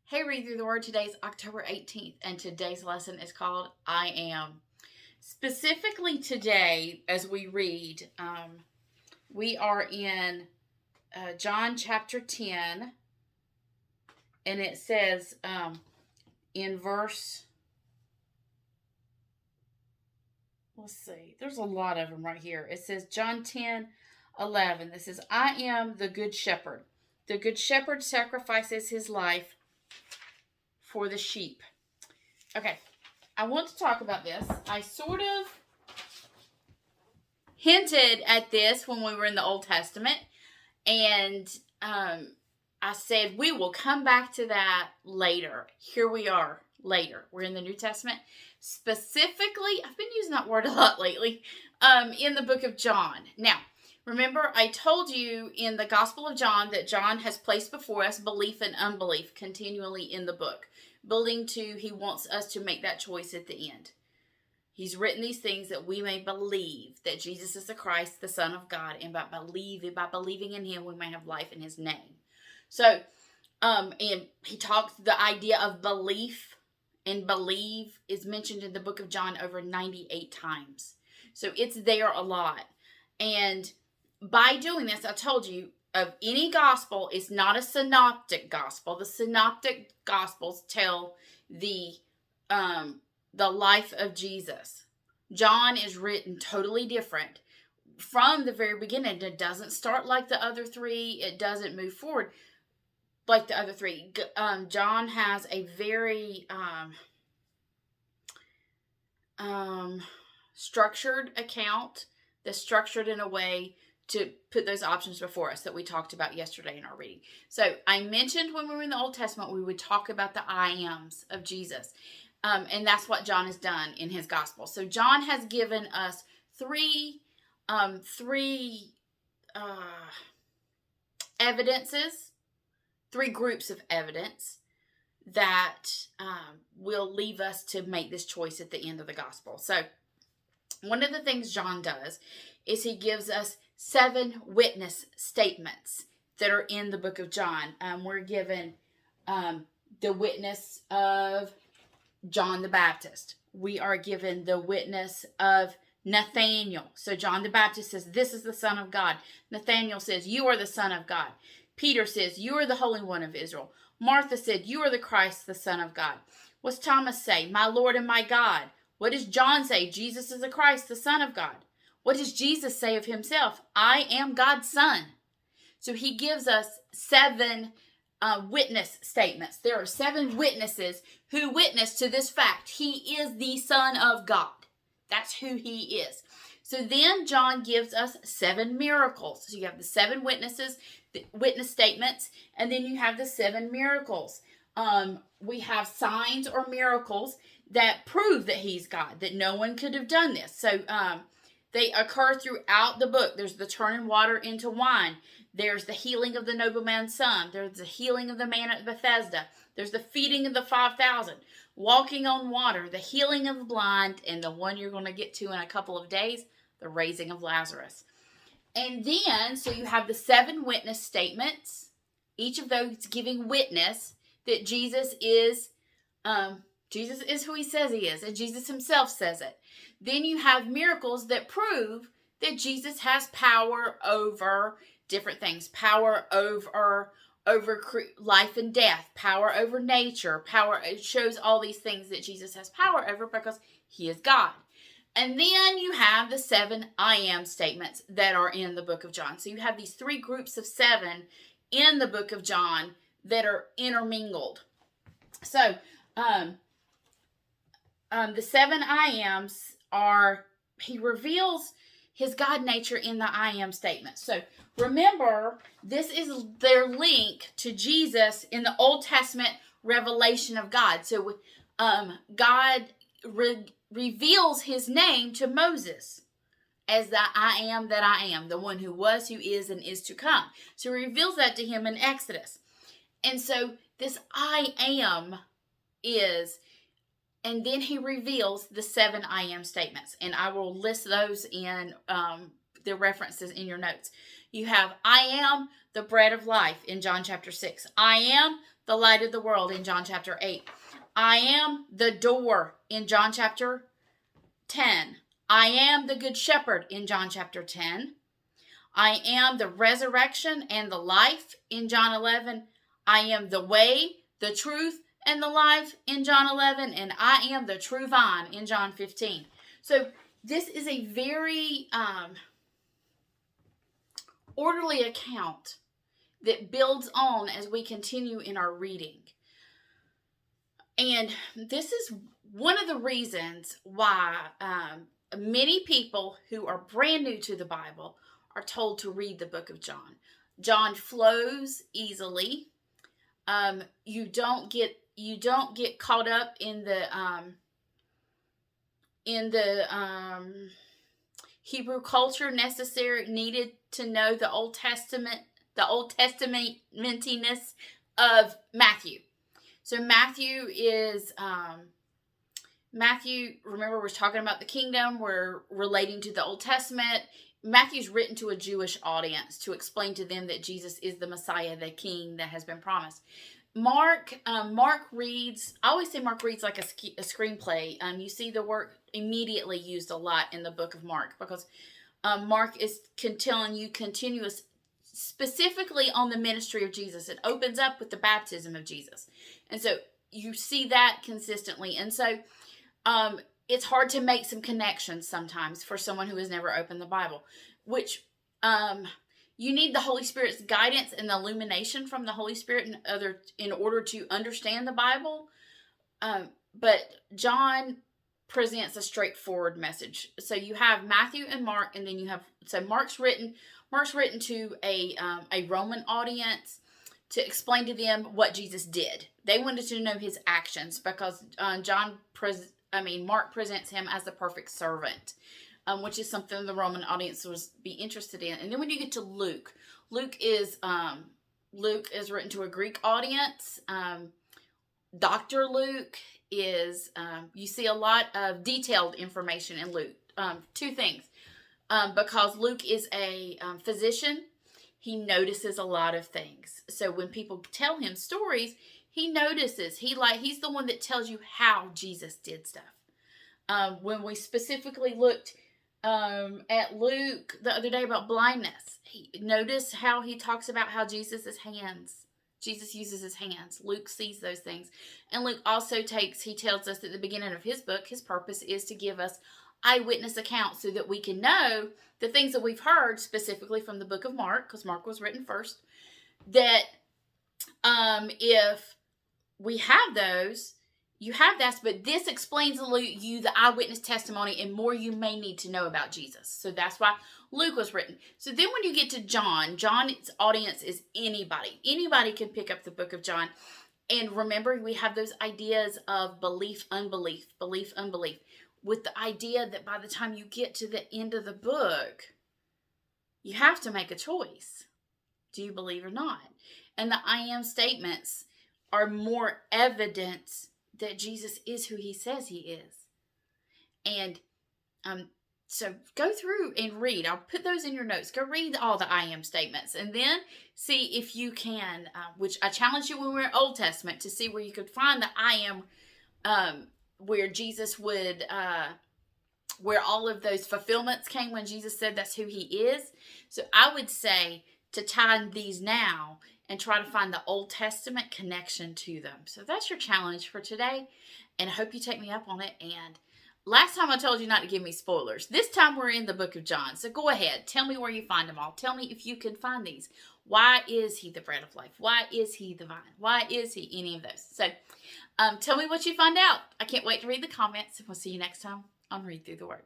Hey, read through the word. Today's October 18th, and today's lesson is called I Am. Specifically today, as we read, we are in John chapter 10, and it says in verse, let's see, there's a lot of them right here. It says John 10:11. This is, I am the good shepherd. The good shepherd sacrifices his life for the sheep. Okay, I want to talk about this. I sort of hinted at this when we were in the Old Testament, and I said we will come back to that later. Here we are later. We're in the New Testament. Specifically, I've been using that word a lot lately, in the book of John. Now, remember, I told you in the Gospel of John that John has placed before us belief and unbelief continually in the book, building to he wants us to make that choice at the end. He's written these things that we may believe that Jesus is the Christ, the Son of God, and by believing in him, we may have life in his name. So, and he talks the idea of belief and believe is mentioned in the book of John over 98 times. So it's there a lot. And by doing this, I told you, of any gospel, it's not a synoptic gospel. The synoptic gospels tell the life of Jesus. John is written totally different from the very beginning. It doesn't start like the other three. It doesn't move forward like the other three. John has a very structured account that's structured in a way to put those options before us that we talked about yesterday in our reading. So I mentioned when we were in the Old Testament, we would talk about the I ams of Jesus. And that's what John has done in his gospel. So John has given us three evidences, three groups of evidence that will leave us to make this choice at the end of the gospel. So one of the things John does is he gives us 7 witness statements that are in the book of John. We're given the witness of John the Baptist. We are given the witness of Nathanael. So John the Baptist says, this is the Son of God. Nathanael says, you are the Son of God. Peter says, you are the Holy One of Israel. Martha said, you are the Christ, the Son of God. What's Thomas say? My Lord and my God. What does John say? Jesus is the Christ, the Son of God. What does Jesus say of himself? I am God's Son. So he gives us 7 witness statements. There are 7 witnesses who witness to this fact. He is the Son of God. That's who he is. So then John gives us 7 miracles. So you have the 7 witnesses, the witness statements, and then you have the 7 miracles. We have signs or miracles that prove that he's God, that no one could have done this. So they occur throughout the book. There's the turning water into wine. There's the healing of the nobleman's son. There's the healing of the man at Bethesda. There's the feeding of the 5,000. Walking on water. The healing of the blind. And the one you're going to get to in a couple of days, the raising of Lazarus. And then, so you have the 7 witness statements. Each of those giving witness that Jesus is who he says he is. And Jesus himself says it. Then you have miracles that prove that Jesus has power over different things. Power over life and death. Power over nature. Power. It shows all these things that Jesus has power over because he is God. And then you have the 7 I am statements that are in the book of John. So you have these 3 groups of 7 in the book of John that are intermingled. So the 7 I ams are, he reveals his God nature in the I am statement. So remember, this is their link to Jesus in the Old Testament revelation of God. So God reveals his name to Moses as the I am that I am, the one who was, who is, and is to come. So he reveals that to him in Exodus. And so this I am is, and then he reveals the 7 I am statements. And I will list those in the references in your notes. You have, I am the bread of life in John chapter 6. I am the light of the world in John chapter 8. I am the door in John chapter 10. I am the good shepherd in John chapter 10. I am the resurrection and the life in John 11. I am the way, the truth, and the life in John 11. And I am the true vine in John 15. So this is a very orderly account that builds on as we continue in our reading. And this is one of the reasons why many people who are brand new to the Bible are told to read the book of John. John flows easily. You don't get caught up in the Hebrew culture needed to know the Old Testamentiness of Matthew. So Matthew is remember, we're talking about the kingdom, we're relating to the Old Testament. Matthew's written to a Jewish audience to explain to them that Jesus is the Messiah, the King that has been promised. Mark reads, I always say Mark reads like a screenplay. You see the word immediately used a lot in the book of Mark, because Mark is telling you continuous, specifically on the ministry of Jesus. It opens up with the baptism of Jesus. And so you see that consistently. And so it's hard to make some connections sometimes for someone who has never opened the Bible, which you need the Holy Spirit's guidance and the illumination from the Holy Spirit in order to understand the Bible. But John presents a straightforward message. So you have Matthew and Mark, and then you have, so Mark's written to a Roman audience to explain to them what Jesus did. They wanted to know his actions, because Mark presents him as the perfect servant, which is something the Roman audience would be interested in. And then when you get to Luke is written to a Greek audience. Dr. Luke is, you see a lot of detailed information in Luke. Two things. Because Luke is a physician, he notices a lot of things. So when people tell him stories, he notices. He's the one that tells you how Jesus did stuff. When we specifically looked at Luke the other day about blindness, notice how he talks about how Jesus uses his hands. Luke sees those things. And Luke also he tells us at the beginning of his book, his purpose is to give us eyewitness accounts so that we can know the things that we've heard, specifically from the book of Mark, because Mark was written first, that if we have those, you have that, but this explains to you the eyewitness testimony and more you may need to know about Jesus. So that's why Luke was written. So then when you get to John's audience is anybody. Anybody can pick up the book of John. And remember, we have those ideas of belief, unbelief, with the idea that by the time you get to the end of the book, you have to make a choice. Do you believe or not? And the I am statements are more evidence that Jesus is who he says he is. And so go through and read. I'll put those in your notes. Go read all the I am statements. And then see if you can, which I challenge you when we're Old Testament, to see where you could find the I am, where Jesus would, where all of those fulfillments came when Jesus said that's who he is. So I would say to tie these now and try to find the Old Testament connection to them. So that's your challenge for today, and I hope you take me up on it. And last time I told you not to give me spoilers. This time we're in the book of John, so go ahead. Tell me where you find them all. Tell me if you can find these. Why is he the bread of life? Why is he the vine? Why is he any of those? So tell me what you find out. I can't wait to read the comments, and we'll see you next time on Read Through the Word.